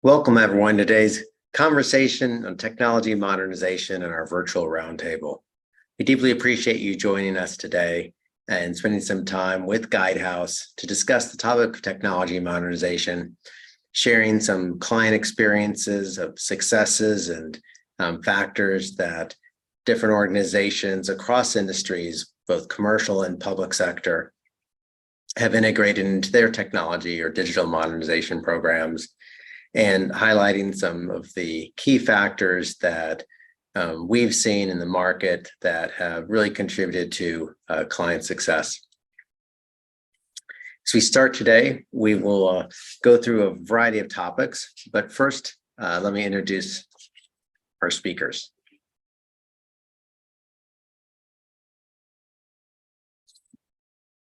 Welcome, everyone, to today's conversation on technology modernization and our virtual roundtable. We deeply appreciate you joining us today and spending some time with Guidehouse to discuss the topic of technology modernization, sharing some client experiences of successes and factors that different organizations across industries, both commercial and public sector, have integrated into their technology or digital modernization programs, and highlighting some of the key factors that we've seen in the market that have really contributed to client success. As we start today, we will go through a variety of topics, but first, let me introduce our speakers.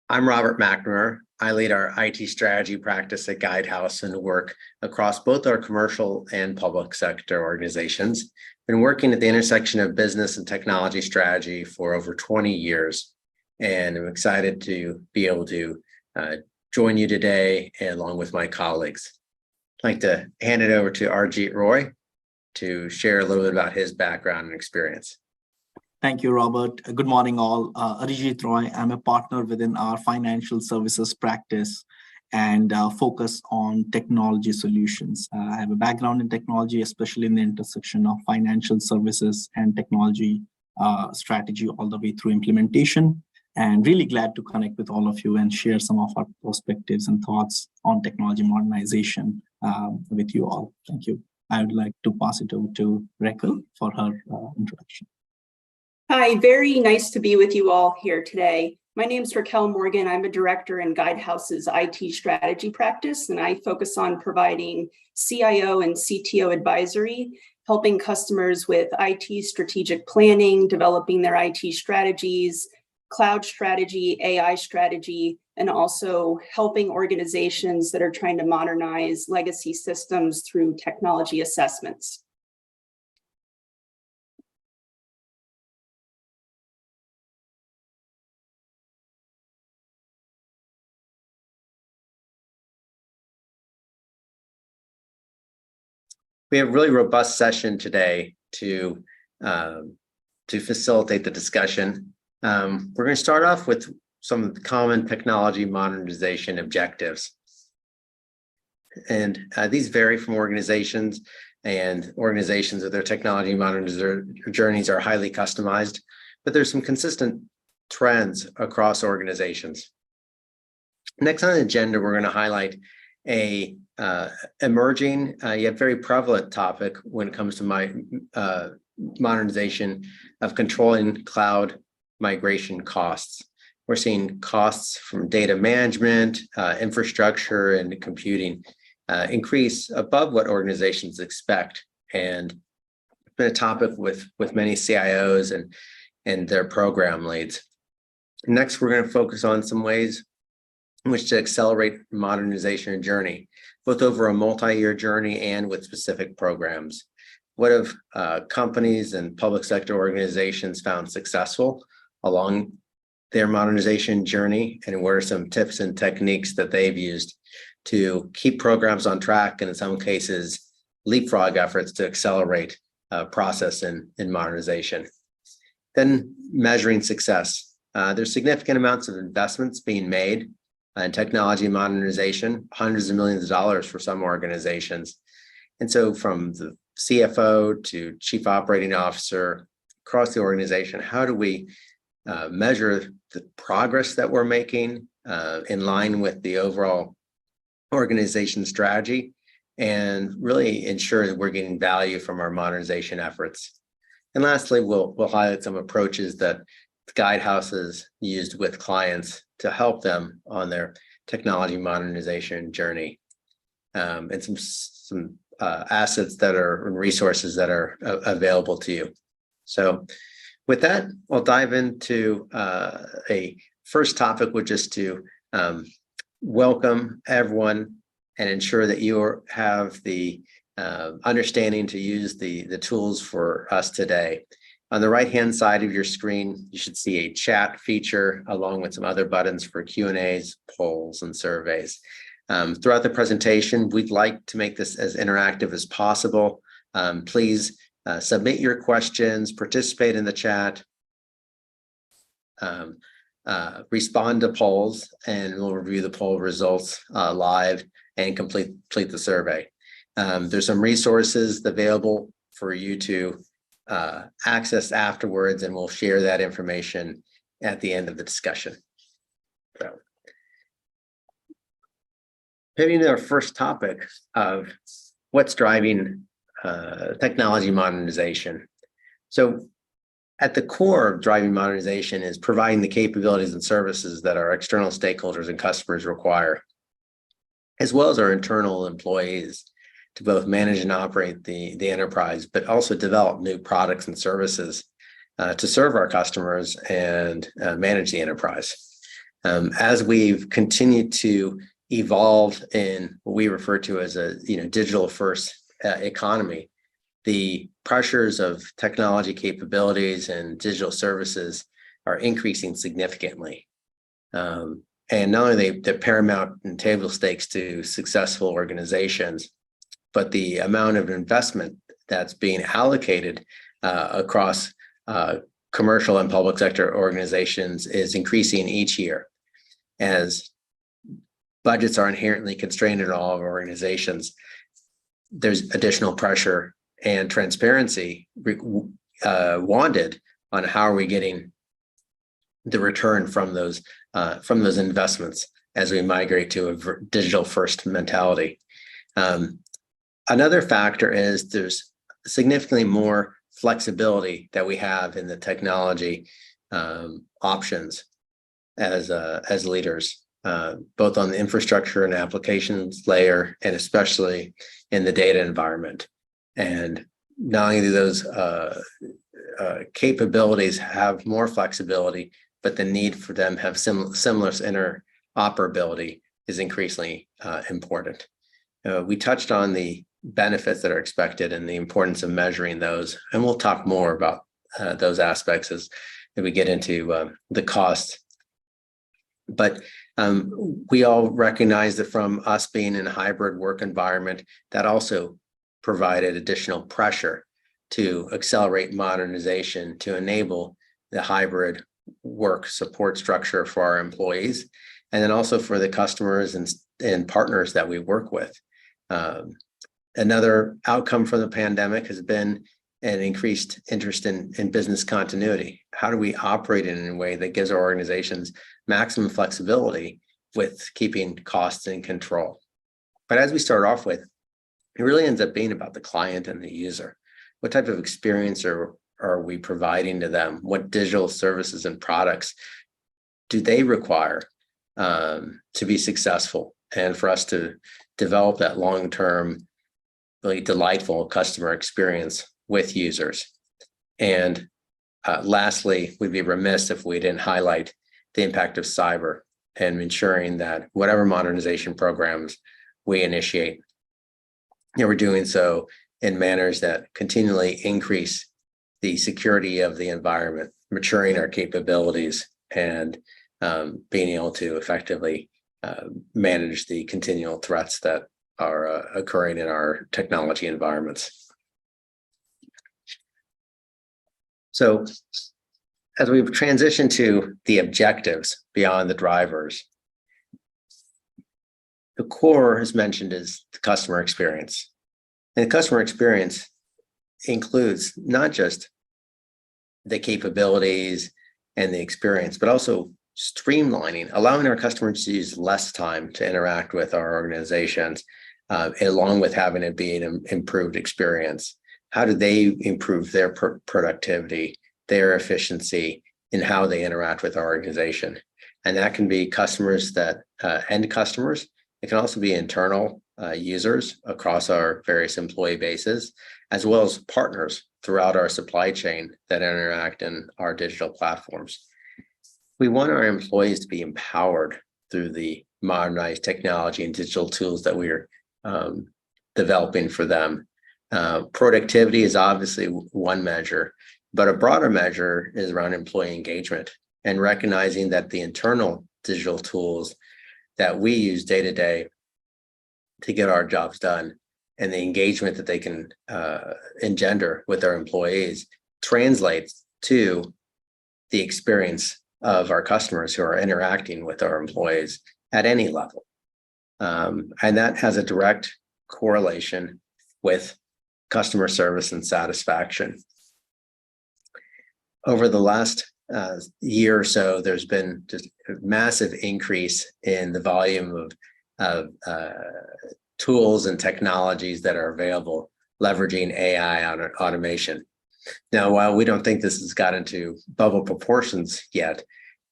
I'm Robert McNamara. I lead our IT strategy practice at Guidehouse and work across both our commercial and public sector organizations. Been working at the intersection of business and technology strategy for over 20 years, and I'm excited to be able to join you today along with my colleagues. I'd like to hand it over to Arijeet Roy to share a little bit about his background and experience. Thank you, Robert. Good morning, all. Arijeet Roy. I'm a partner within our financial services practice and focus on technology solutions. I have a background in technology, especially in the intersection of financial services and technology strategy all the way through implementation. And really glad to connect with all of you and share some of our perspectives and thoughts on technology modernization with you all. Thank you. I would like to pass it over to Raquel for her introduction. Hi, very nice to be with you all here today. My name is Raquel Morgan. I'm a director in Guidehouse's IT strategy practice, and I focus on providing CIO and CTO advisory, helping customers with IT strategic planning, developing their IT strategies, cloud strategy, AI strategy, and also helping organizations that are trying to modernize legacy systems through technology assessments. We have a really robust session today to facilitate the discussion. We're going to start off with some of the common technology modernization objectives. And these vary from organizations, and organizations with their technology modernization journeys are highly customized, but there's some consistent trends across organizations. Next on the agenda, we're going to highlight a emerging yet very prevalent topic when it comes to modernization of controlling cloud migration costs. We're seeing costs from data management, infrastructure, and computing increase above what organizations expect, and it's been a topic with many CIOs and their program leads. Next, we're going to focus on some ways in which to accelerate modernization journey, both over a multi-year journey and with specific programs. What have companies and public sector organizations found successful along their modernization journey, and what are some tips and techniques that they've used to keep programs on track, and in some cases, leapfrog efforts to accelerate process in modernization. Then measuring success. There's significant amounts of investments being made in technology modernization, hundreds of millions of dollars for some organizations. And so from the CFO to chief operating officer across the organization, how do we measure the progress that we're making in line with the overall organization strategy, and really ensure that we're getting value from our modernization efforts? And lastly, we'll highlight some approaches that Guidehouse has used with clients to help them on their technology modernization journey, and some assets that are and resources that are available to you. So with that, I'll dive into a first topic, which is to welcome everyone and ensure that you have the understanding to use the tools for us today. On the right-hand side of your screen, you should see a chat feature along with some other buttons for Q&As, polls, and surveys. Throughout the presentation, we'd like to make this as interactive as possible. Please submit your questions, participate in the chat, respond to polls, and we'll review the poll results live and complete the survey. There's some resources available for you to access afterwards, and we'll share that information at the end of the discussion. So, pivoting to our first topic of what's driving technology modernization. So at the core of driving modernization is providing the capabilities and services that our external stakeholders and customers require, as well as our internal employees, to both manage and operate the enterprise, but also develop new products and services to serve our customers and manage the enterprise. As we've continued to evolve in what we refer to as a digital first economy, the pressures of technology capabilities and digital services are increasing significantly. And not only the paramount and table stakes to successful organizations, but the amount of investment that's being allocated across commercial and public sector organizations is increasing each year. As budgets are inherently constrained in all of our organizations, there's additional pressure and transparency wanted on how are we getting the return from those investments as we migrate to a digital first mentality. Another factor is there's significantly more flexibility that we have in the technology options as leaders, both on the infrastructure and applications layer, and especially in the data environment. And not only do those capabilities have more flexibility, but the need for them to have similar interoperability is increasingly important. We touched on the benefits that are expected and the importance of measuring those, and we'll talk more about those aspects as we get into the costs. But we all recognize that from us being in a hybrid work environment, that also provided additional pressure to accelerate modernization to enable the hybrid work support structure for our employees, and then also for the customers and partners that we work with. Another outcome from the pandemic has been an increased interest in business continuity. How do we operate in a way that gives our organizations maximum flexibility with keeping costs in control? But as we start off with, it really ends up being about the client and the user. What type of experience are we providing to them? What digital services and products do they require to be successful and for us to develop that long-term, really delightful customer experience with users? And lastly, we'd be remiss if we didn't highlight the impact of cyber and ensuring that whatever modernization programs we initiate, we're doing so in manners that continually increase the security of the environment, maturing our capabilities, and being able to effectively manage the continual threats that are occurring in our technology environments. So as we've transitioned to the objectives beyond the drivers, the core, as mentioned, is the customer experience. And the customer experience includes not just the capabilities and the experience, but also streamlining, allowing our customers to use less time to interact with our organizations, along with having it be an improved experience. How do they improve their productivity, their efficiency in how they interact with our organization? And that can be customers that end customers. It can also be internal users across our various employee bases, as well as partners throughout our supply chain that interact in our digital platforms. We want our employees to be empowered through the modernized technology and digital tools that we're developing for them. Productivity is obviously one measure, but a broader measure is around employee engagement and recognizing that the internal digital tools that we use day to day to get our jobs done, and the engagement that they can engender with their employees translates to the experience of our customers who are interacting with our employees at any level. And that has a direct correlation with customer service and satisfaction. Over the last year or so, there's been just a massive increase in the volume of tools and technologies that are available leveraging AI on automation. Now, while we don't think this has gotten to bubble proportions yet,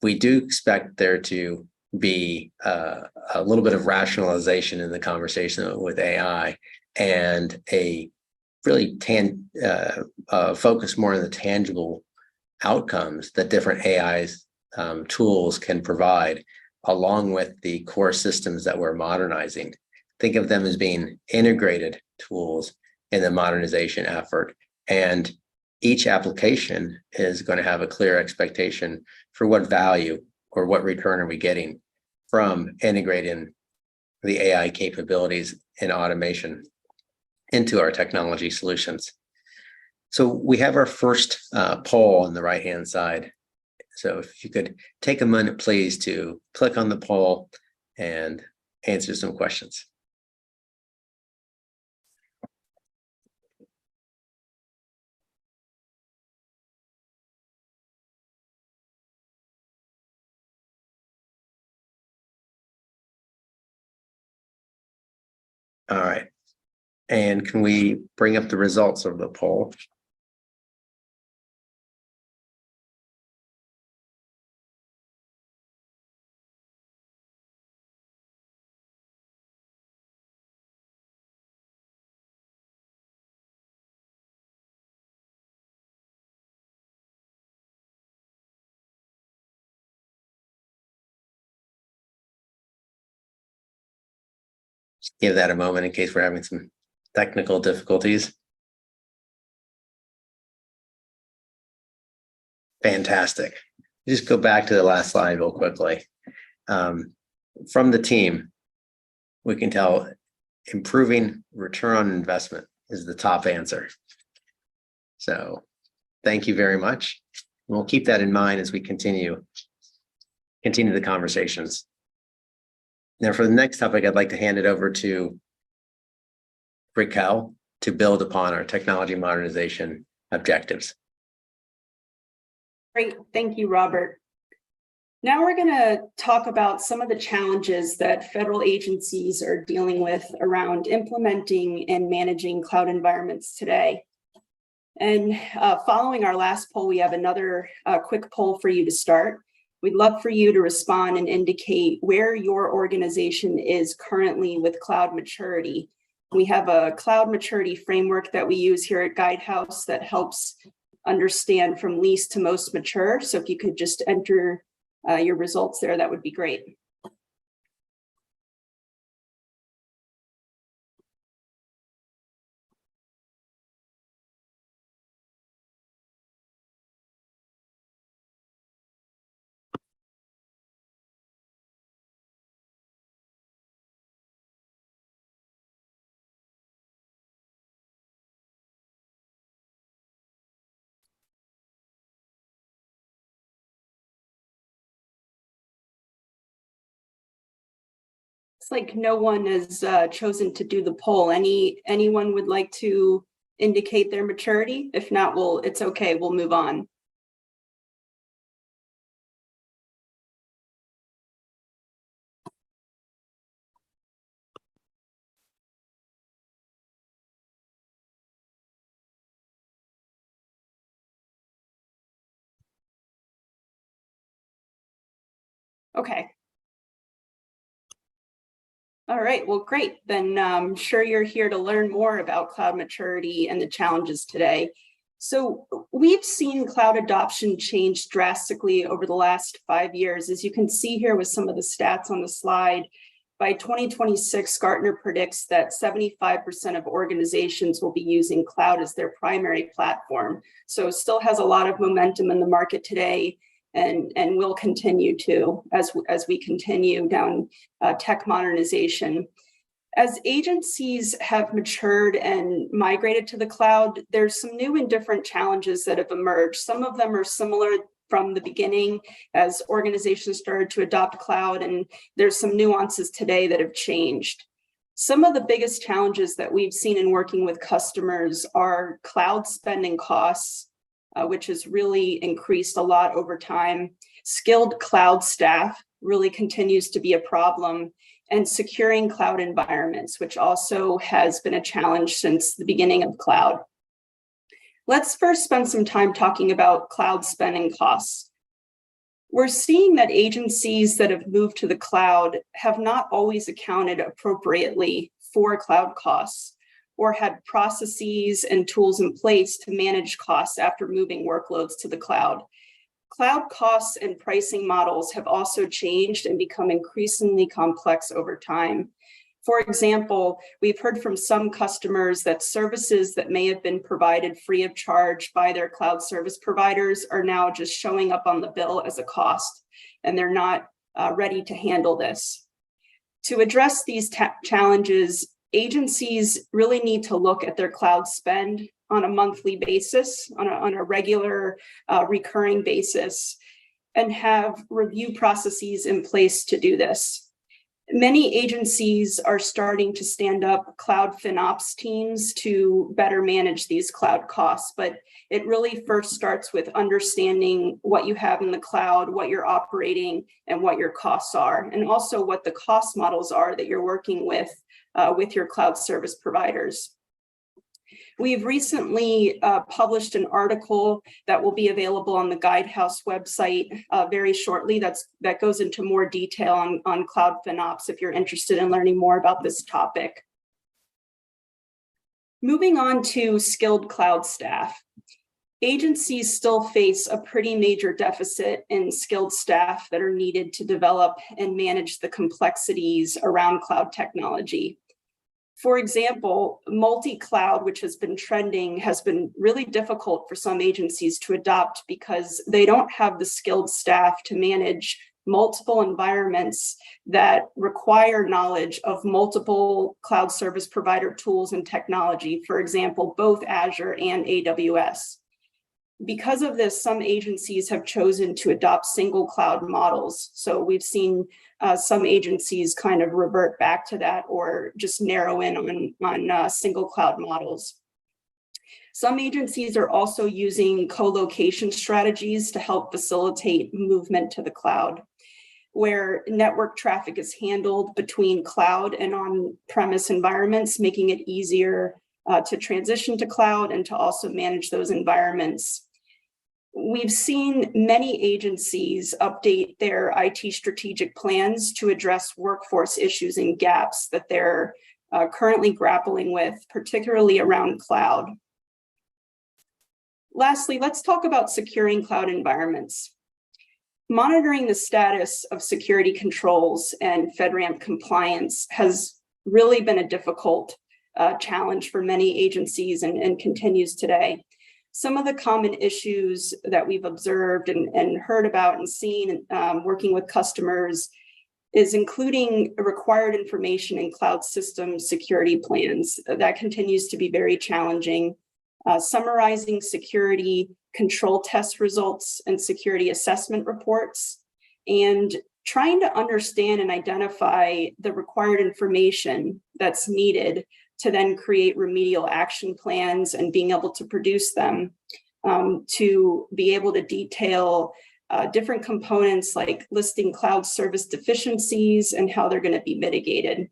we do expect there to be a little bit of rationalization in the conversation with AI, and a really focus more on the tangible outcomes that different AI tools can provide, along with the core systems that we're modernizing. Think of them as being integrated tools in the modernization effort, and each application is going to have a clear expectation for what value or what return are we getting from integrating the AI capabilities in automation into our technology solutions. So we have our first poll on the right-hand side. So if you could take a minute, please, to click on the poll and answer some questions. All right. And can we bring up the results of the poll? Just give that a moment in case we're having some technical difficulties. Fantastic. Just go back to the last slide real quickly. From the team, we can tell improving return on investment is the top answer. So thank you very much. We'll keep that in mind as we continue the conversations. Now, for the next topic, I'd like to hand it over to Raquel to build upon our technology modernization objectives. Great, thank you, Robert. Now we're going to talk about some of the challenges that federal agencies are dealing with around implementing and managing cloud environments today. And following our last poll, we have another quick poll for you to start. We'd love for you to respond and indicate where your organization is currently with cloud maturity. We have a cloud maturity framework that we use here at Guidehouse that helps understand from least to most mature. So if you could just enter your results there, that would be great. It's like no one has chosen to do the poll. Anyone would like to indicate their maturity? If not, it's okay, we'll move on. Okay. All right, well, great. Then I'm sure you're here to learn more about cloud maturity and the challenges today. So we've seen cloud adoption change drastically over the last 5 years. As you can see here with some of the stats on the slide, by 2026, Gartner predicts that 75% of organizations will be using cloud as their primary platform. So it still has a lot of momentum in the market today, and will continue to as we continue down tech modernization. As agencies have matured and migrated to the cloud, there's some new and different challenges that have emerged. Some of them are similar from the beginning as organizations started to adopt cloud, and there's some nuances today that have changed. Some of the biggest challenges that we've seen in working with customers are cloud spending costs, which has really increased a lot over time. Skilled cloud staff really continues to be a problem, and securing cloud environments, which also has been a challenge since the beginning of cloud. Let's first spend some time talking about cloud spending costs. We're seeing that agencies that have moved to the cloud have not always accounted appropriately for cloud costs or had processes and tools in place to manage costs after moving workloads to the cloud. Cloud costs and pricing models have also changed and become increasingly complex over time. For example, we've heard from some customers that services that may have been provided free of charge by their cloud service providers are now just showing up on the bill as a cost, and they're not ready to handle this. To address these challenges, agencies really need to look at their cloud spend on a monthly basis, on a regular recurring basis, and have review processes in place to do this. Many agencies are starting to stand up cloud FinOps teams to better manage these cloud costs, but it really first starts with understanding what you have in the cloud, what you're operating, and what your costs are, and also what the cost models are that you're working with your cloud service providers. We've recently published an article that will be available on the Guidehouse website very shortly that goes into more detail on cloud FinOps if you're interested in learning more about this topic. Moving on to skilled cloud staff. Agencies still face a pretty major deficit in skilled staff that are needed to develop and manage the complexities around cloud technology. For example, multi-cloud, which has been trending, has been really difficult for some agencies to adopt because they don't have the skilled staff to manage multiple environments that require knowledge of multiple cloud service provider tools and technology, for example, both Azure and AWS. Because of this, some agencies have chosen to adopt single cloud models. So we've seen some agencies kind of revert back to that or just narrow in on single cloud models. Some agencies are also using co-location strategies to help facilitate movement to the cloud, where network traffic is handled between cloud and on-premise environments, making it easier to transition to cloud and to also manage those environments. We've seen many agencies update their IT strategic plans to address workforce issues and gaps that they're currently grappling with, particularly around cloud. Lastly, let's talk about securing cloud environments. Monitoring the status of security controls and FedRAMP compliance has really been a difficult challenge for many agencies and continues today. Some of the common issues that we've observed and heard about and seen working with customers is including required information in cloud system security plans. That continues to be very challenging. Summarizing security control test results and security assessment reports, and trying to understand and identify the required information that's needed to then create remedial action plans and being able to produce them to be able to detail different components like listing cloud service deficiencies and how they're going to be mitigated.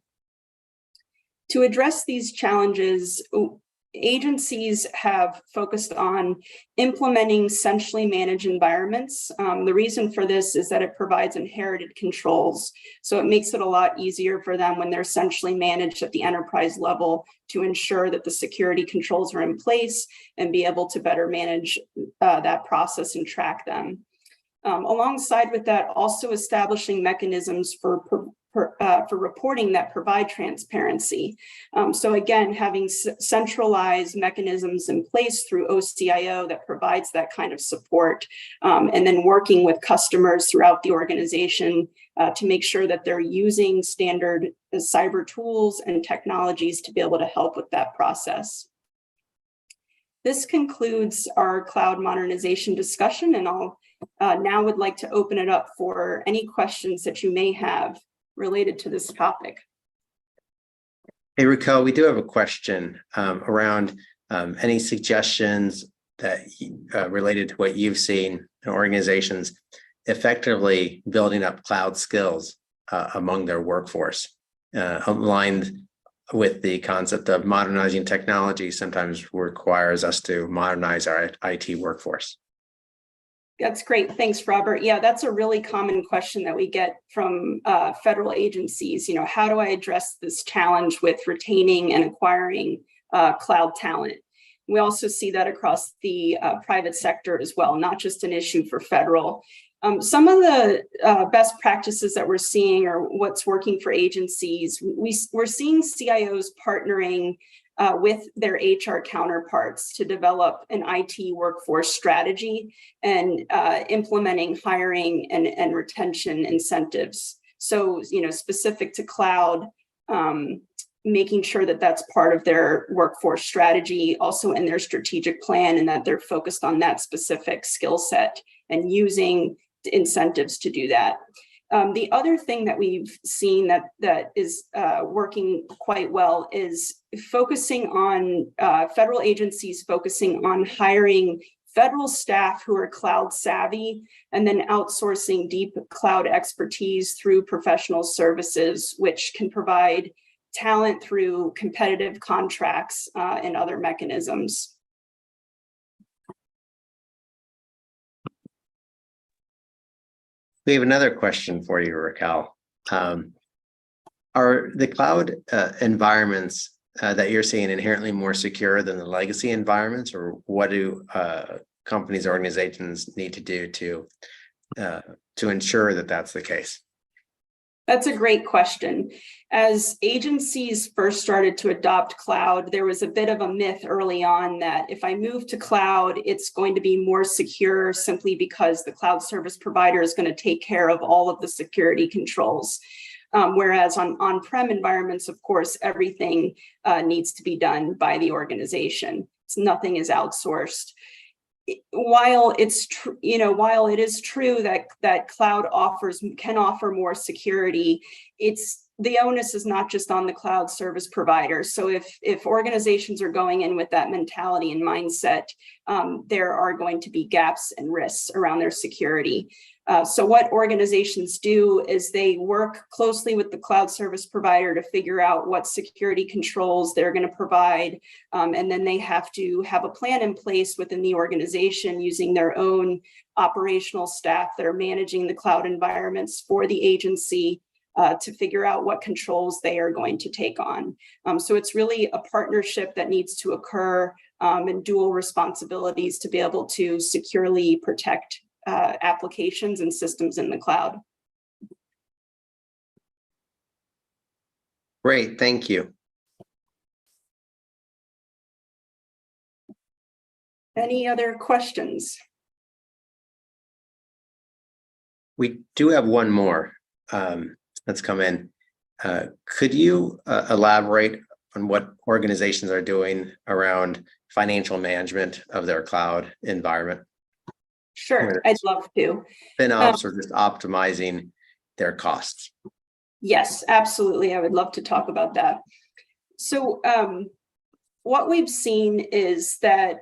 To address these challenges, agencies have focused on implementing centrally managed environments. The reason for this is that it provides inherited controls. So it makes it a lot easier for them when they're centrally managed at the enterprise level to ensure that the security controls are in place and be able to better manage that process and track them. Alongside with that, also establishing mechanisms for reporting that provide transparency. So again, having centralized mechanisms in place through OCIO that provides that kind of support, and then working with customers throughout the organization to make sure that they're using standard cyber tools and technologies to be able to help with that process. This concludes our cloud modernization discussion, and I'll now would like to open it up for any questions that you may have related to this topic. Hey, Raquel, we do have a question around any suggestions that related to what you've seen in organizations effectively building up cloud skills among their workforce, aligned with the concept of modernizing technology sometimes requires us to modernize our IT workforce. That's great. Thanks, Robert. Yeah, that's a really common question that we get from federal agencies. How do I address this challenge with retaining and acquiring cloud talent? We also see that across the private sector as well, not just an issue for federal. Some of the best practices that we're seeing or what's working for agencies, we're seeing CIOs partnering with their HR counterparts to develop an IT workforce strategy and implementing hiring and retention incentives. So, specific to cloud, making sure that that's part of their workforce strategy, also in their strategic plan, and that they're focused on that specific skill set and using incentives to do that. The other thing that we've seen that is working quite well is focusing on federal agencies focusing on hiring federal staff who are cloud savvy and then outsourcing deep cloud expertise through professional services, which can provide talent through competitive contracts and other mechanisms. We have another question for you, Raquel. Are the cloud environments that you're seeing inherently more secure than the legacy environments, or what do companies, organizations need to do to ensure that that's the case? That's a great question. As agencies first started to adopt cloud, there was a bit of a myth early on that if I move to cloud, it's going to be more secure simply because the cloud service provider is going to take care of all of the security controls. Whereas on on-prem environments, of course, everything needs to be done by the organization. Nothing is outsourced. While it's while it is true that cloud can offer more security, the onus is not just on the cloud service provider. So if organizations are going in with that mentality and mindset, there are going to be gaps and risks around their security. So what organizations do is they work closely with the cloud service provider to figure out what security controls they're going to provide. And then they have to have a plan in place within the organization using their own operational staff that are managing the cloud environments for the agency to figure out what controls they are going to take on. So it's really a partnership that needs to occur and dual responsibilities to be able to securely protect applications and systems in the cloud. Great, thank you. Any other questions? We do have one more that's come in. Could you elaborate on what organizations are doing around financial management of their cloud environment? Sure, I'd love to. FinOps or just optimizing their costs? Yes, absolutely. I would love to talk about that. So what we've seen is that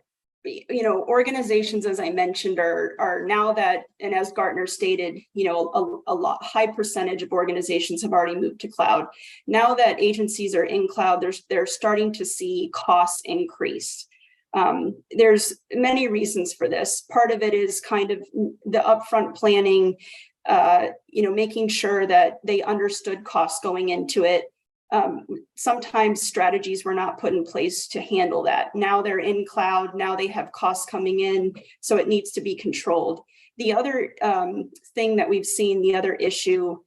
organizations, as I mentioned, are now that, and as Gartner stated, a high percentage of organizations have already moved to cloud. Now that agencies are in cloud, they're starting to see costs increase. There's many reasons for this. Part of it is kind of the upfront planning, making sure that they understood costs going into it. Sometimes strategies were not put in place to handle that. Now they're in cloud, now they have costs coming in, so it needs to be controlled. The other thing that we've seen, the other issue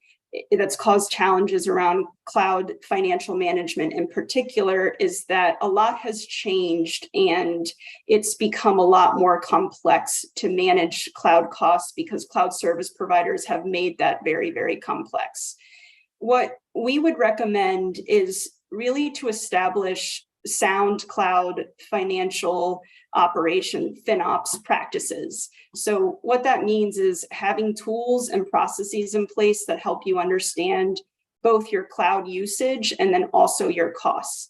that's caused challenges around cloud financial management in particular is that a lot has changed and it's become a lot more complex to manage cloud costs because cloud service providers have made that very, very complex. What we would recommend is really to establish sound cloud financial operation FinOps practices. So what that means is having tools and processes in place that help you understand both your cloud usage and then also your costs.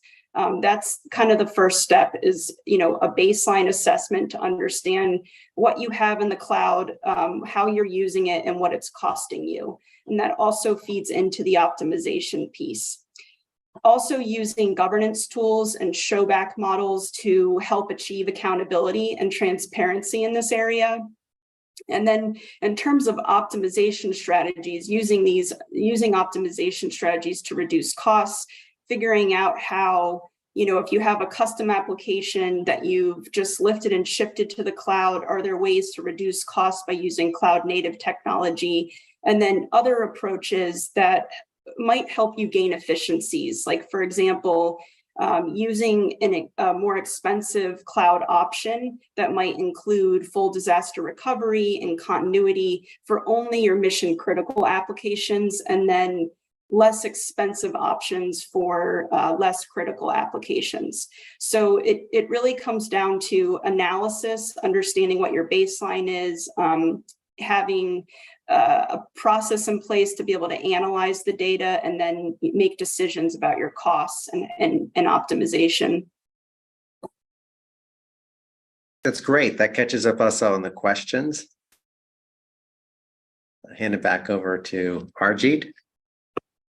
That's kind of the first step is, a baseline assessment to understand what you have in the cloud, how you're using it and what it's costing you. And that also feeds into the optimization piece. Also using governance tools and showback models to help achieve accountability and transparency in this area. And then in terms of optimization strategies, using optimization strategies to reduce costs, figuring out how, if you have a custom application that you've just lifted and shifted to the cloud, are there ways to reduce costs by using cloud native technology? And then other approaches that might help you gain efficiencies, like, for example, using a more expensive cloud option that might include full disaster recovery and continuity for only your mission critical applications, and then less expensive options for less critical applications. So it really comes down to analysis, understanding what your baseline is, having a process in place to be able to analyze the data and then make decisions about your costs and optimization. That's great. That catches up us on the questions. I'll hand it back over to Arijeet.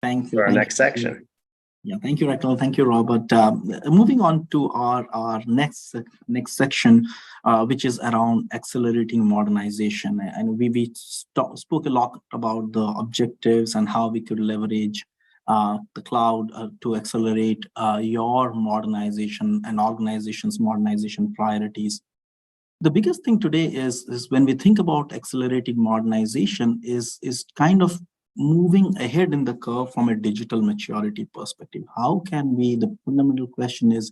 Thank you. For our next section. Yeah, thank you, Raquel. Thank you, Robert. Moving on to our next section, which is around accelerating modernization. And we spoke a lot about the objectives and how we could leverage the cloud to accelerate your modernization and organization's modernization priorities. The biggest thing today is when we think about accelerating modernization is kind of moving ahead in the curve from a digital maturity perspective. How can we, the fundamental question is,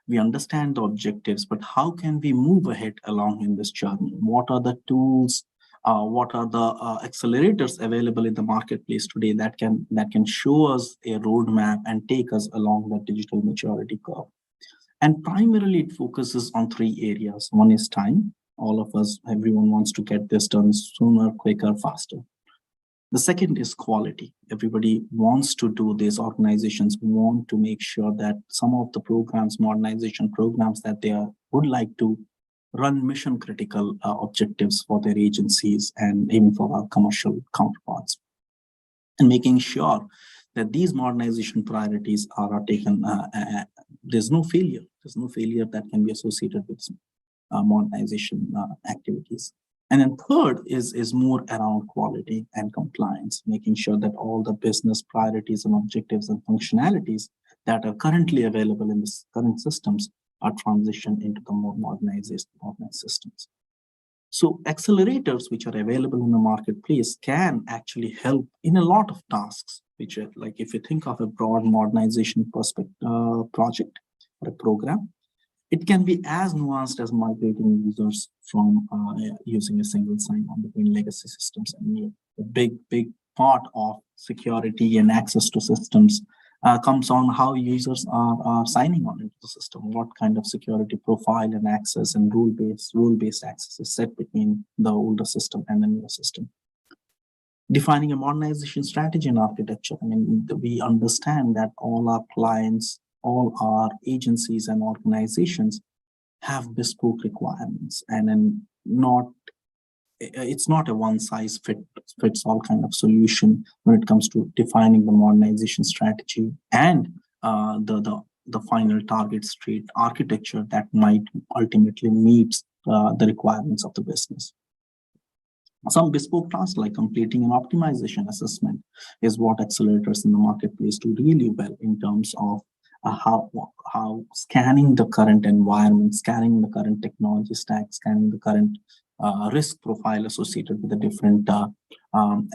we understand the objectives, but how can we move ahead along in this journey? What are the tools, what are the accelerators available in the marketplace today that can show us a roadmap and take us along that digital maturity curve? And primarily it focuses on three areas. One is time. All of us, everyone wants to get this done sooner, quicker, faster. The second is quality. Everybody wants to do this. Organizations want to make sure that some of the programs, modernization programs that they would like to run mission critical objectives for their agencies and even for our commercial counterparts. And making sure that these modernization priorities are taken, there's no failure. There's no failure that can be associated with modernization activities. And then third is more around quality and compliance, making sure that all the business priorities and objectives and functionalities that are currently available in the current systems are transitioned into the more modernized systems. So accelerators, which are available in the marketplace, can actually help in a lot of tasks, which are like, if you think of a broad modernization project or a program, it can be as nuanced as migrating users from using a single sign-on between legacy systems. And a big part of security and access to systems comes on how users are signing on into the system, what kind of security profile and access and rule-based access is set between the older system and the newer system. Defining a modernization strategy and architecture. I mean, we understand that all our clients, all our agencies and organizations have bespoke requirements, and then it's not a one-size-fits all kind of solution when it comes to defining the modernization strategy and the final target state architecture that might ultimately meet the requirements of the business. Some bespoke tasks like completing an optimization assessment is what accelerators in the marketplace do really well in terms of how scanning the current environment, scanning the current technology stack, scanning the current risk profile associated with the different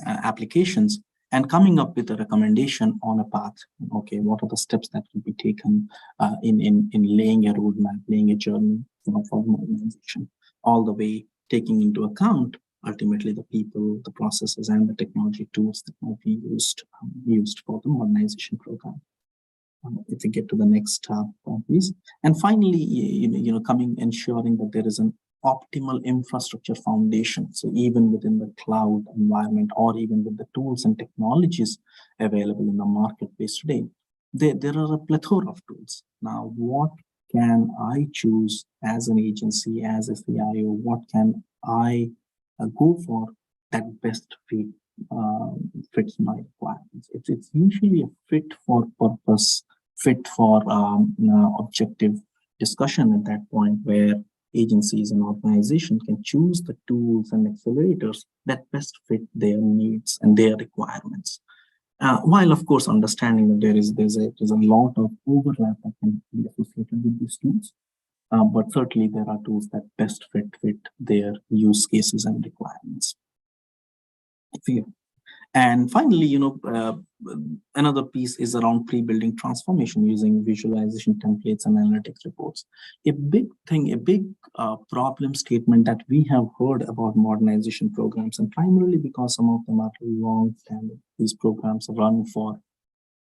applications and coming up with a recommendation on a path. Okay, what are the steps that will be taken in laying a roadmap, laying a journey for modernization, all the way taking into account ultimately the people, the processes, and the technology tools that might be used for the modernization program. If we get to the next point, please. And finally, ensuring that there is an optimal infrastructure foundation. So even within the cloud environment, or even with the tools and technologies available in the marketplace today, there are a plethora of tools. Now, what can I choose as an agency, as a CIO? What can I go for that best fits my requirements? It's usually a fit for purpose, fit for objective discussion at that point, where agencies and organizations can choose the tools and accelerators that best fit their needs and their requirements. While of course understanding that there's a lot of overlap that can be associated with these tools, but certainly there are tools that best fit their use cases and requirements. And finally, another piece is around pre-building transformation using visualization templates and analytics reports. A big problem statement that we have heard about modernization programs, and primarily because some of them are long-standing. These programs run for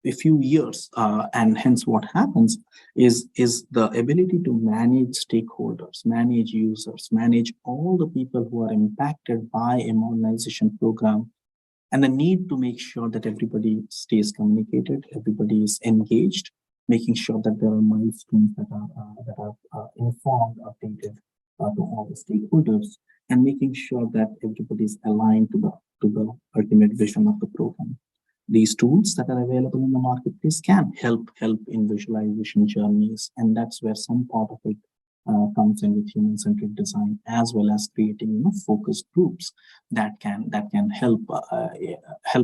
a few years, and hence what happens is the ability to manage stakeholders, manage users, manage all the people who are impacted by a modernization program, and the need to make sure that everybody stays communicated, everybody is engaged, making sure that there are milestones that are informed, updated to all the stakeholders, and making sure that everybody is aligned to the ultimate vision of the program. These tools that are available in the marketplace can help in visualization journeys, and that's where some part of it comes in with human-centric design, as well as creating focus groups that can help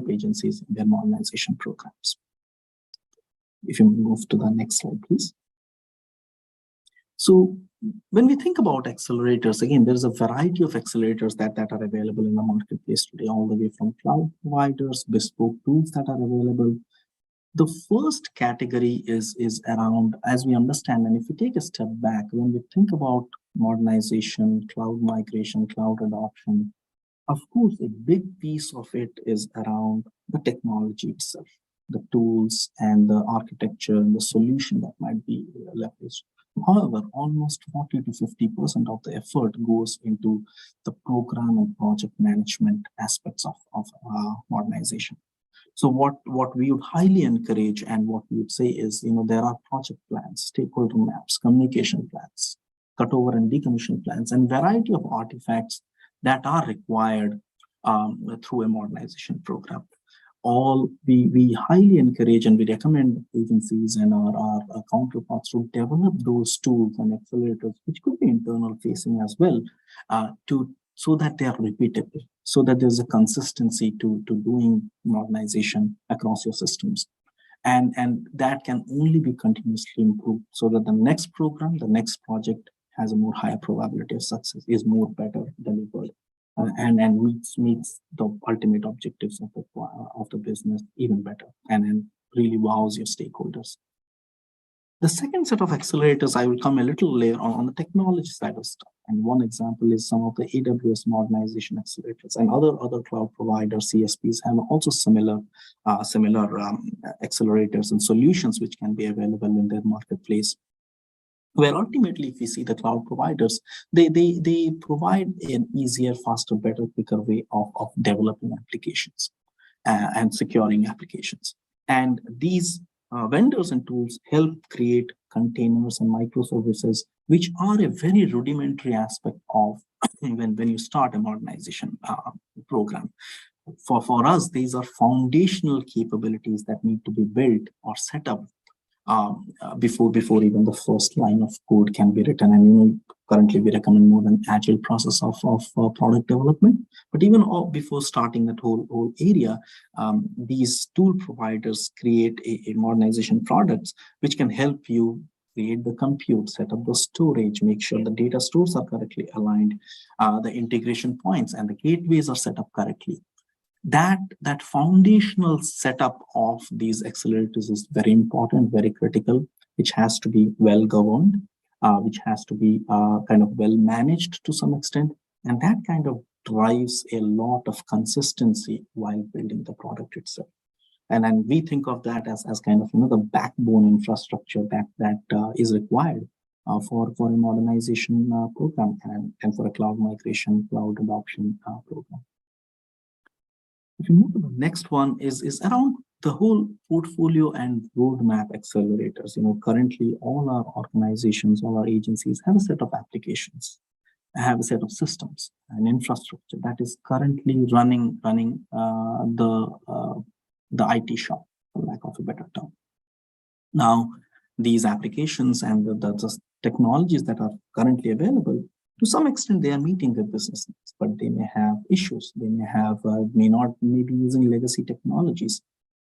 agencies in their modernization programs. If you move to the next slide, please. So when we think about accelerators, again, there's a variety of accelerators that are available in the marketplace today, all the way from cloud providers, bespoke tools that are available. The first category is around, as we understand, and if we take a step back, when we think about modernization, cloud migration, cloud adoption, of course, a big piece of it is around the technology itself, the tools and the architecture and the solution that might be leveraged. However, almost 40 to 50% of the effort goes into the program and project management aspects of modernization. So what we would highly encourage, and what we would say is, there are project plans, stakeholder maps, communication plans, cutover and decommission plans, and variety of artifacts that are required through a modernization program. All we highly encourage and we recommend agencies and our counterparts to develop those tools and accelerators, which could be internal facing as well, so that they are repeatable, so that there's a consistency to doing modernization across your systems. And that can only be continuously improved, so that the next program, the next project has a more higher probability of success, is more better delivered, and meets the ultimate objectives of the business even better, and really wows your stakeholders. The second set of accelerators, I will come a little later on the technology side of stuff. And one example is some of the AWS modernization accelerators, and other cloud providers, CSPs, have also similar accelerators and solutions which can be available in their marketplace. Where ultimately, if we see the cloud providers, they provide an easier, faster, better, quicker way of developing applications and securing applications. And these vendors and tools help create containers and microservices, which are a very rudimentary aspect of when you start a modernization program. For us, these are foundational capabilities that need to be built or set up before even the first line of code can be written. And currently we recommend more than agile process of product development. But even before starting that whole area, these tool providers create a modernization products which can help you create the compute, set up the storage, make sure the data stores are correctly aligned, the integration points and the gateways are set up correctly. That foundational setup of these accelerators is very important, very critical, which has to be well governed, which has to be kind of well managed to some extent, and that kind of drives a lot of consistency while building the product itself. And we think of that as kind of the backbone infrastructure that is required for a modernization program and for a cloud migration, cloud adoption program. If you move to the next one is around the whole portfolio and roadmap accelerators. Currently all our organizations, all our agencies have a set of applications, have a set of systems and infrastructure that is currently running the IT shop, for lack of a better term. Now, these applications and the technologies that are currently available, to some extent, they are meeting their business needs, but they may have issues. They may be using legacy technologies.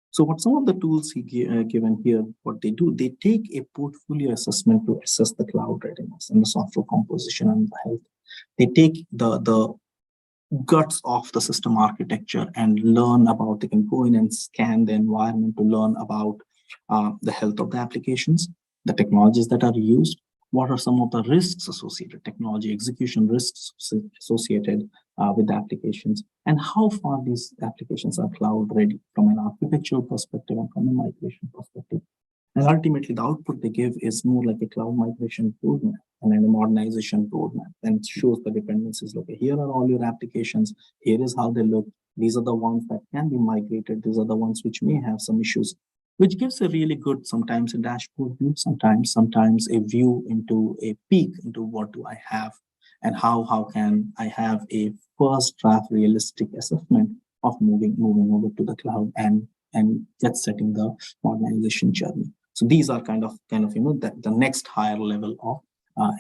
So what some of the tools given here, what they do, they take a portfolio assessment to assess the cloud readiness and the software composition and the health. They take the guts of the system architecture and learn about, they can go in and scan the environment to learn about the health of the applications, the technologies that are used, what are some of the risks associated, technology execution risks associated with the applications, and how far these applications are cloud ready from an architectural perspective and from a migration perspective. And ultimately, the output they give is more like a cloud migration roadmap and then a modernization roadmap. And it shows the dependencies. Like, here are all your applications. Here is how they look. These are the ones that can be migrated. These are the ones which may have some issues, which gives a really good, sometimes a dashboard view, sometimes a view into a peek into what do I have and how can I have a first draft realistic assessment of moving over to the cloud and just setting the modernization journey. So these are kind of the next higher level of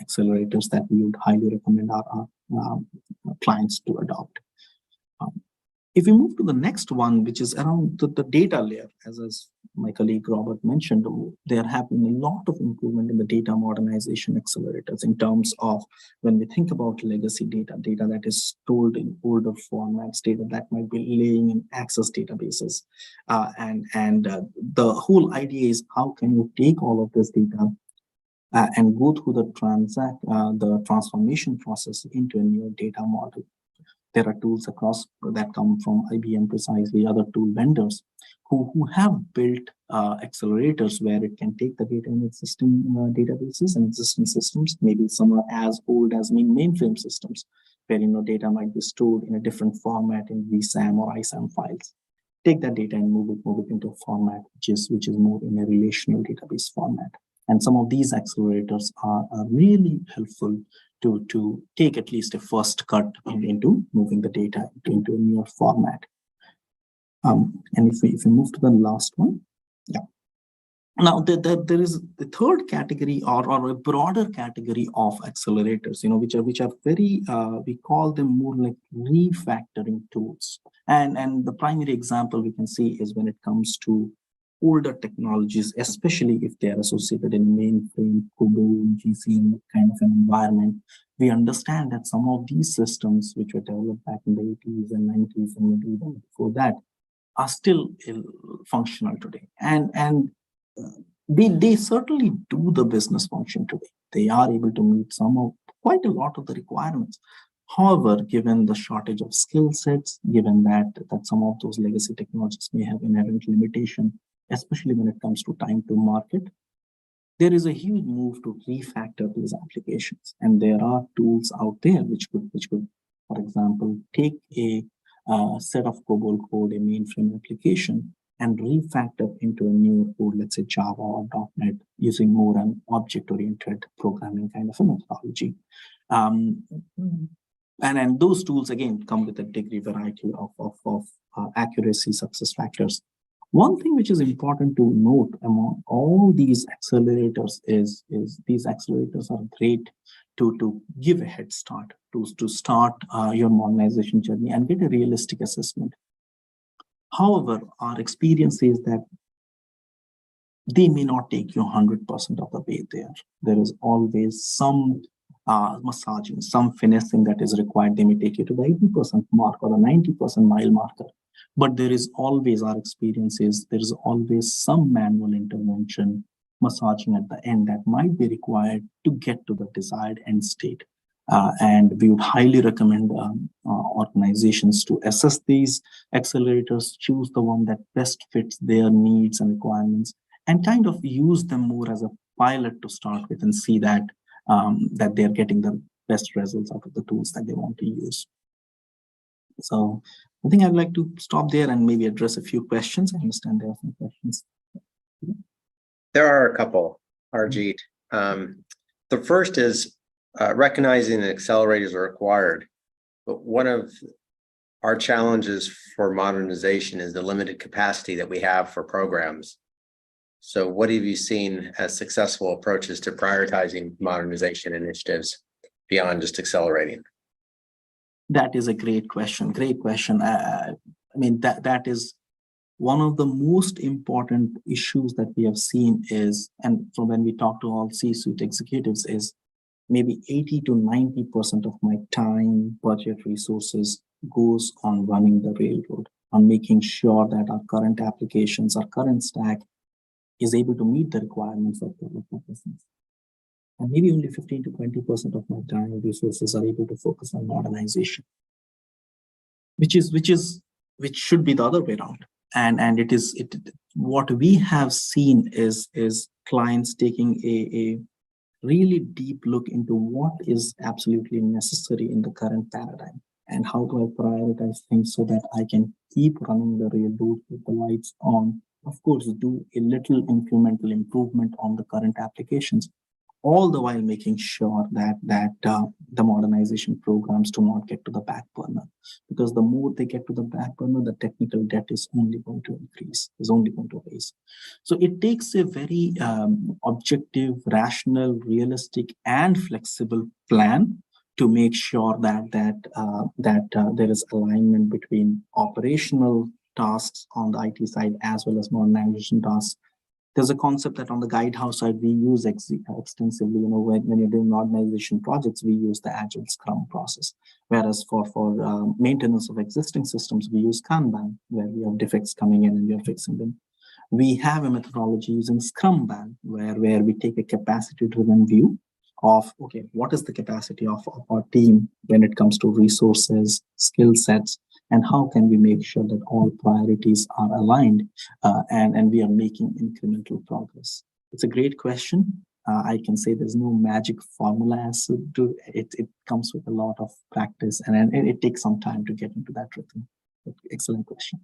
accelerators that we would highly recommend our clients to adopt. If we move to the next one, which is around the data layer, as my colleague Robert mentioned, there have been a lot of improvement in the data modernization accelerators in terms of when we think about legacy data that is stored in older formats, data that might be laying in access databases. The whole idea is how can you take all of this data and go through the transformation process into a new data model. There are tools across that come from IBM, precisely other tool vendors who have built accelerators where it can take the data in existing databases and existing systems. Maybe some are as old as mainframe systems where data might be stored in a different format in VSAM or ISAM files. Take that data and move it into a format which is more in a relational database format. And some of these accelerators are really helpful to take at least a first cut into moving the data into a newer format. And if we move to the last one, yeah. Now there is the third category or a broader category of accelerators, which are very we call them more like refactoring tools. And the primary example we can see is when it comes to older technologies, especially if they are associated in mainframe, COBOL, GC kind of an environment. We understand that some of these systems, which were developed back in the 80s and 90s and maybe even before that, are still functional today. And they certainly do the business function today. They are able to meet quite a lot of the requirements. However, given the shortage of skill sets, given that some of those legacy technologies may have inherent limitation, especially when it comes to time to market, there is a huge move to refactor these applications. And there are tools out there which could, for example, take a set of COBOL code, a mainframe application, and refactor into a new code, let's say Java or .NET, using more an object-oriented programming kind of a methodology. And those tools, again, come with a degree variety of accuracy, success factors. One thing which is important to note among all these accelerators is these accelerators are great to give a head start, to start your modernization journey and get a realistic assessment. However, our experience is that they may not take you 100% of the way there. There is always some massaging, some finessing that is required. They may take you to the 80% mark or the 90% mile marker. But there is always, our experience is, there is always some manual intervention, massaging at the end that might be required to get to the desired end state. And we would highly recommend organizations to assess these accelerators, choose the one that best fits their needs and requirements, and kind of use them more as a pilot to start with and see that that they're getting the best results out of the tools that they want to use. So I think I'd like to stop there and maybe address a few questions. I understand there are some questions. There are a couple, Arijeet. The first is recognizing that accelerators are required, but one of our challenges for modernization is the limited capacity that we have for programs. So what have you seen as successful approaches to prioritizing modernization initiatives beyond just accelerating? That is a great question. Great question. I mean, that is one of the most important issues that we have seen is, and from when we talk to all C-suite executives, is maybe 80 to 90% of my time, budget, resources goes on running the railroad, on making sure that our current applications, our current stack is able to meet the requirements of the business. And maybe only 15 to 20% of my time and resources are able to focus on modernization, which should be the other way around. And what we have seen is clients taking a really deep look into what is absolutely necessary in the current paradigm, and how do I prioritize things so that I can keep running the railroad with the lights on. Of course, do a little incremental improvement on the current applications, all the while making sure that the modernization programs do not get to the back burner. Because the more they get to the back burner, the technical debt is only going to increase, is only going to raise. So it takes a very objective, rational, realistic, and flexible plan to make sure that there is alignment between operational tasks on the IT side as well as modernization tasks. There's a concept that on the Guidehouse side we use extensively. You know, when you're doing modernization projects, we use the Agile Scrum process. Whereas for maintenance of existing systems, we use Kanban, where we have defects coming in and we are fixing them. We have a methodology using Scrumban, where we take a capacity-driven view of, okay, what is the capacity of our team when it comes to resources, skill sets, and how can we make sure that all priorities are aligned and we are making incremental progress? It's a great question. I can say there's no magic formula as to it. It comes with a lot of practice, and it takes some time to get into that rhythm. Excellent question.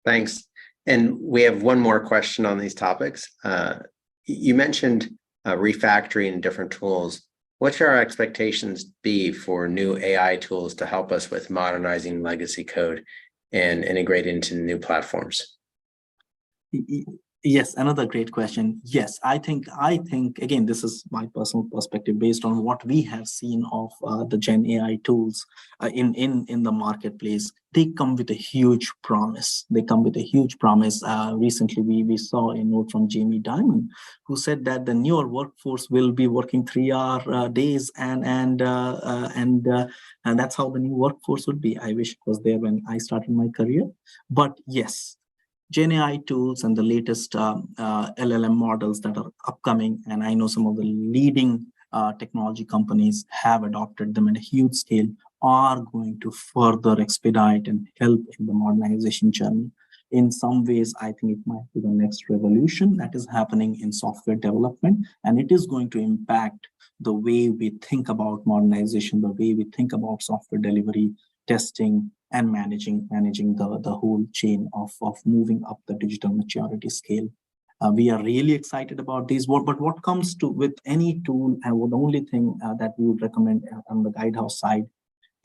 Thanks. And we have one more question on these topics. You mentioned refactoring different tools. What should our expectations be for new AI tools to help us with modernizing legacy code and integrate into new platforms? Yes, another great question. Yes, I think again, this is my personal perspective based on what we have seen of the Gen AI tools in the marketplace. They come with a huge promise. Recently, we saw a note from Jamie Dimon, who said that the newer workforce will be working 3-hour days, and that's how the new workforce would be. I wish it was there when I started my career, but yes. Gen AI tools and the latest LLM models that are upcoming, and I know some of the leading technology companies have adopted them at a huge scale, are going to further expedite and help in the modernization journey. In some ways, I think it might be the next revolution that is happening in software development, and it is going to impact the way we think about modernization, the way we think about software delivery, testing, and managing the whole chain of moving up the digital maturity scale. We are really excited about these. But what comes to with any tool, and the only thing that we would recommend on the Guidehouse side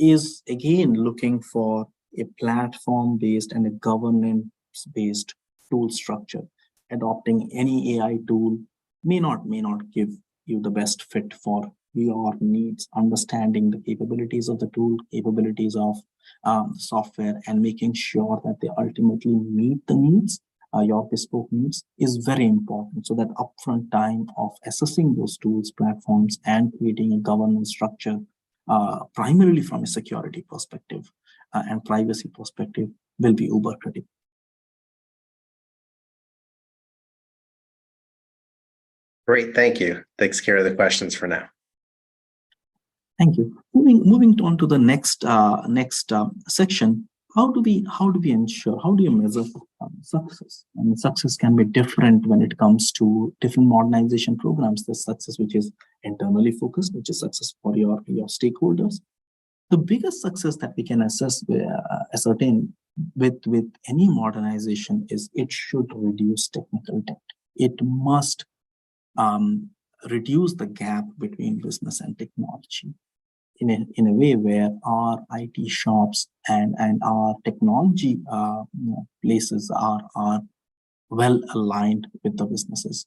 is, again, looking for a platform-based and a governance-based tool structure. Adopting any AI tool may not give you the best fit for your needs. Understanding the capabilities of the tool, capabilities of software, and making sure that they ultimately meet the needs, your bespoke needs, is very important. So that upfront time of assessing those tools, platforms, and creating a governance structure, primarily from a security perspective and privacy perspective, will be uber critical. Great, thank you. Takes care of the questions for now. Thank you. Moving on to the next section. How do we ensure? How do you measure success? And success can be different when it comes to different modernization programs. There's success which is internally focused, which is success for your stakeholders. The biggest success that we can ascertain with any modernization is it should reduce technical debt. It must reduce the gap between business and technology in a way where our IT shops and our technology places are well aligned with the businesses.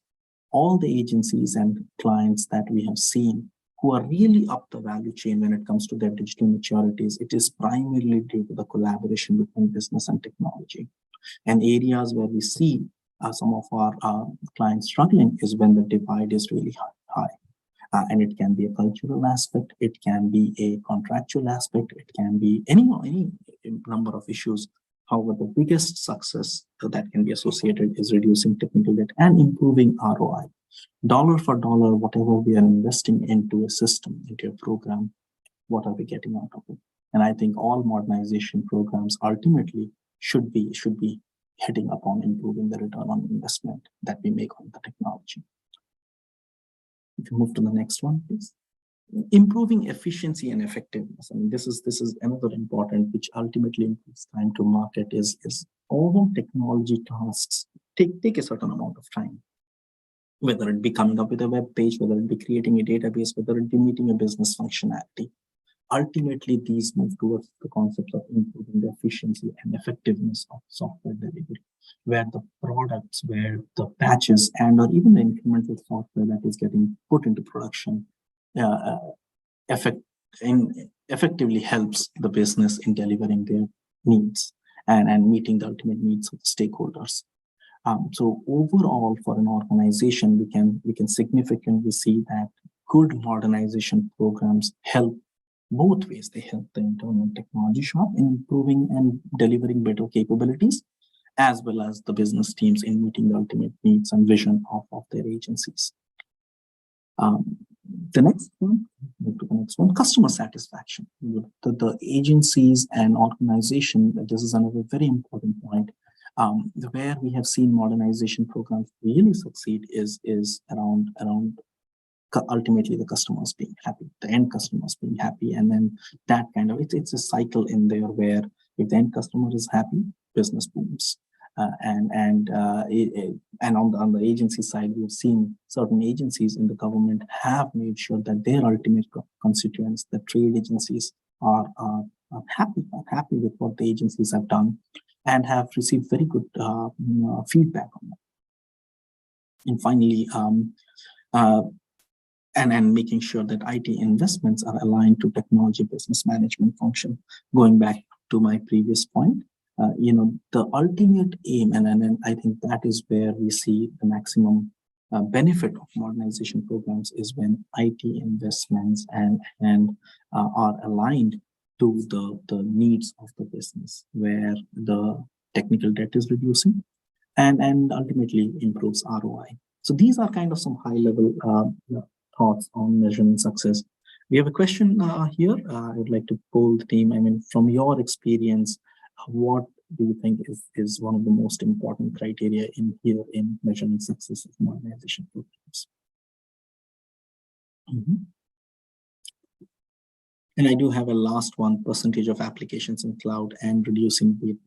All the agencies and clients that we have seen who are really up the value chain when it comes to their digital maturities, it is primarily due to the collaboration between business and technology. And areas where we see some of our clients struggling is when the divide is really high. And it can be a cultural aspect, it can be a contractual aspect, it can be any number of issues. However, the biggest success that can be associated is reducing technical debt and improving ROI. Dollar for dollar, whatever we are investing into a system, into a program, what are we getting out of it? And I think all modernization programs ultimately should be hitting upon improving the return on investment that we make on the technology. If you move to the next one, please. Improving efficiency and effectiveness. I mean, this is another important, which ultimately improves time to market. Is all technology tasks take a certain amount of time. Whether it be coming up with a web page, whether it be creating a database, whether it be meeting a business functionality. Ultimately, these move towards the concept of improving the efficiency and effectiveness of software delivery, where the products, where the patches, and or even the incremental software that is getting put into production effectively helps the business in delivering their needs and meeting the ultimate needs of the stakeholders. So overall, for an organization, we can significantly see that good modernization programs help both ways. They help the internal technology shop in improving and delivering better capabilities, as well as the business teams in meeting the ultimate needs and vision of their agencies. The next one, customer satisfaction. The agencies and organization, this is another very important point, where we have seen modernization programs really succeed is around ultimately the customers being happy, the end customers being happy, and then that kind of it's a cycle in there where if the end customer is happy, business booms. And on the agency side, we've seen certain agencies in the government have made sure that their ultimate constituents, the trade agencies, are happy with what the agencies have done and have received very good feedback on that. And finally, and making sure that IT investments are aligned to technology business management function. Going back to my previous point, the ultimate aim, and I think that is where we see the maximum benefit of modernization programs is when IT investments and are aligned to the needs of the business, where the technical debt is reducing and ultimately improves ROI. So these are kind of some high level thoughts on measuring success. We have a question here. I would like to poll the team. I mean, from your experience, what do you think is one of the most important criteria in measuring success of modernization programs? And I do have a last one, percentage of applications in cloud and reducing the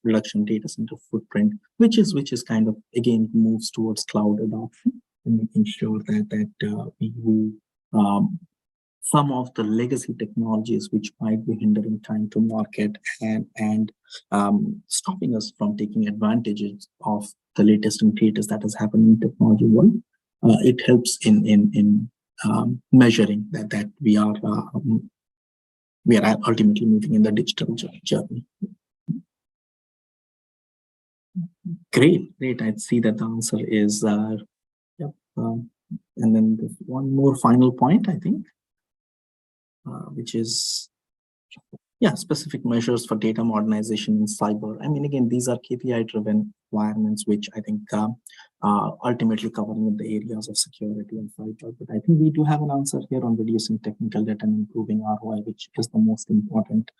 reduction data center footprint, which is kind of, again, moves towards cloud adoption and making sure that we some of the legacy technologies which might be hindering time to market and stopping us from taking advantages of the latest and greatest that has happened in the technology world. It helps in measuring that we are ultimately moving in the digital journey. Great. I see that the answer is yep. And then there's one more final point, I think. Which is, specific measures for data modernization in cyber. I mean, again, these are KPI-driven requirements, which I think ultimately covering the areas of security and cyber. But I think we do have an answer here on reducing technical debt and improving ROI, which is the most important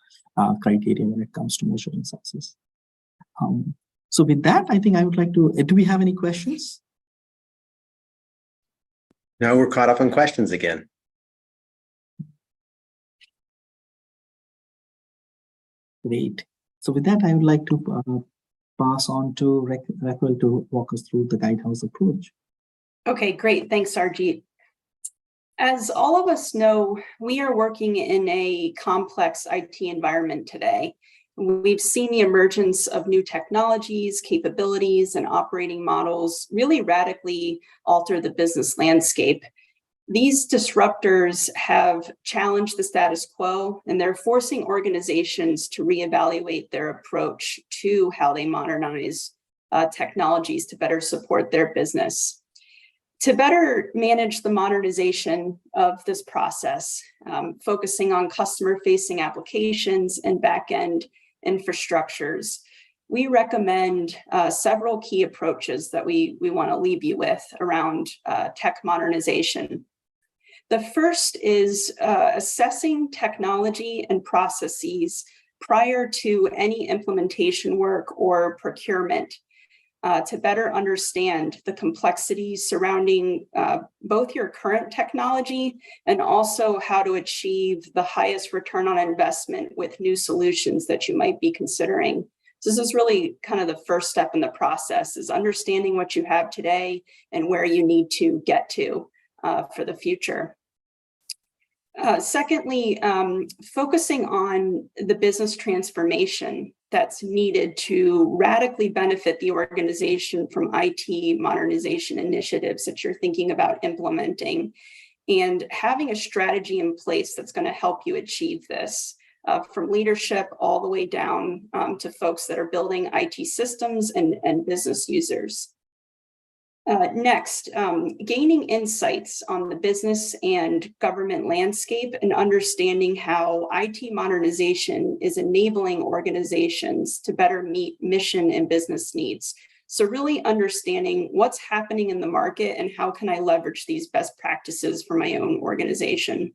criteria when it comes to measuring success. So with that, I think I would like to, do we have any questions? No, we're caught up on questions again. Great. So with that, I would like to pass on to Raquel to walk us through the Guidehouse approach. Okay, great. Thanks, Arijeet. As all of us know, we are working in a complex IT environment today. We've seen the emergence of new technologies, capabilities, and operating models really radically alter the business landscape. These disruptors have challenged the status quo, and they're forcing organizations to reevaluate their approach to how they modernize technologies to better support their business. To better manage the modernization of this process, focusing on customer-facing applications and back-end infrastructures, we recommend several key approaches that we want to leave you with around tech modernization. The first is assessing technology and processes prior to any implementation work or procurement to better understand the complexities surrounding both your current technology and also how to achieve the highest return on investment with new solutions that you might be considering. So this is really kind of the first step in the process, is understanding what you have today and where you need to get to for the future. Secondly, focusing on the business transformation that's needed to radically benefit the organization from IT modernization initiatives that you're thinking about implementing, and having a strategy in place that's going to help you achieve this, from leadership all the way down to folks that are building IT systems and business users. Next, gaining insights on the business and government landscape and understanding how IT modernization is enabling organizations to better meet mission and business needs. So really understanding what's happening in the market and how can I leverage these best practices for my own organization.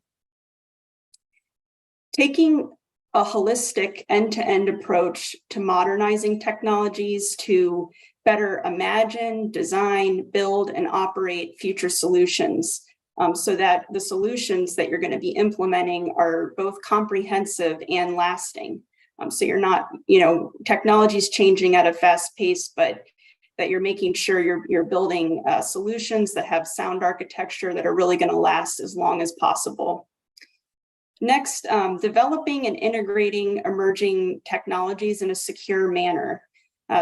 Taking a holistic end-to-end approach to modernizing technologies to better imagine, design, build, and operate future solutions so that the solutions that you're going to be implementing are both comprehensive and lasting. So you're not, technology is changing at a fast pace, but that you're making sure you're building solutions that have sound architecture that are really going to last as long as possible. Next, developing and integrating emerging technologies in a secure manner.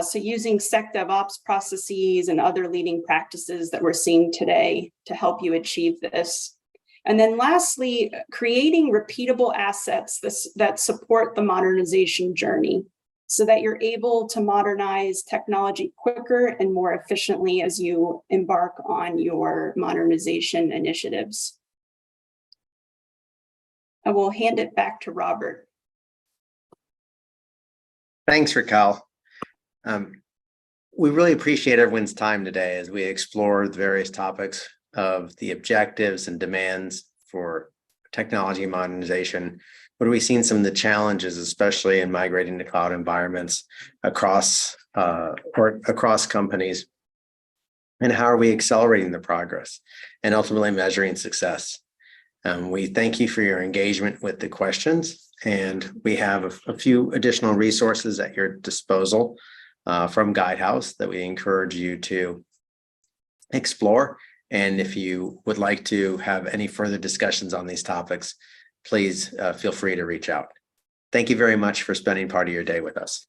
So using SecDevOps processes and other leading practices that we're seeing today to help you achieve this. And then lastly, creating repeatable assets that support the modernization journey so that you're able to modernize technology quicker and more efficiently as you embark on your modernization initiatives. I will hand it back to Robert. Thanks, Raquel. We really appreciate everyone's time today as we explore the various topics of the objectives and demands for technology modernization. What are we seeing some of the challenges, especially in migrating to cloud environments across companies, and how are we accelerating the progress and ultimately measuring success? We thank you for your engagement with the questions, and we have a few additional resources at your disposal from Guidehouse that we encourage you to explore. And if you would like to have any further discussions on these topics, please feel free to reach out. Thank you very much for spending part of your day with us.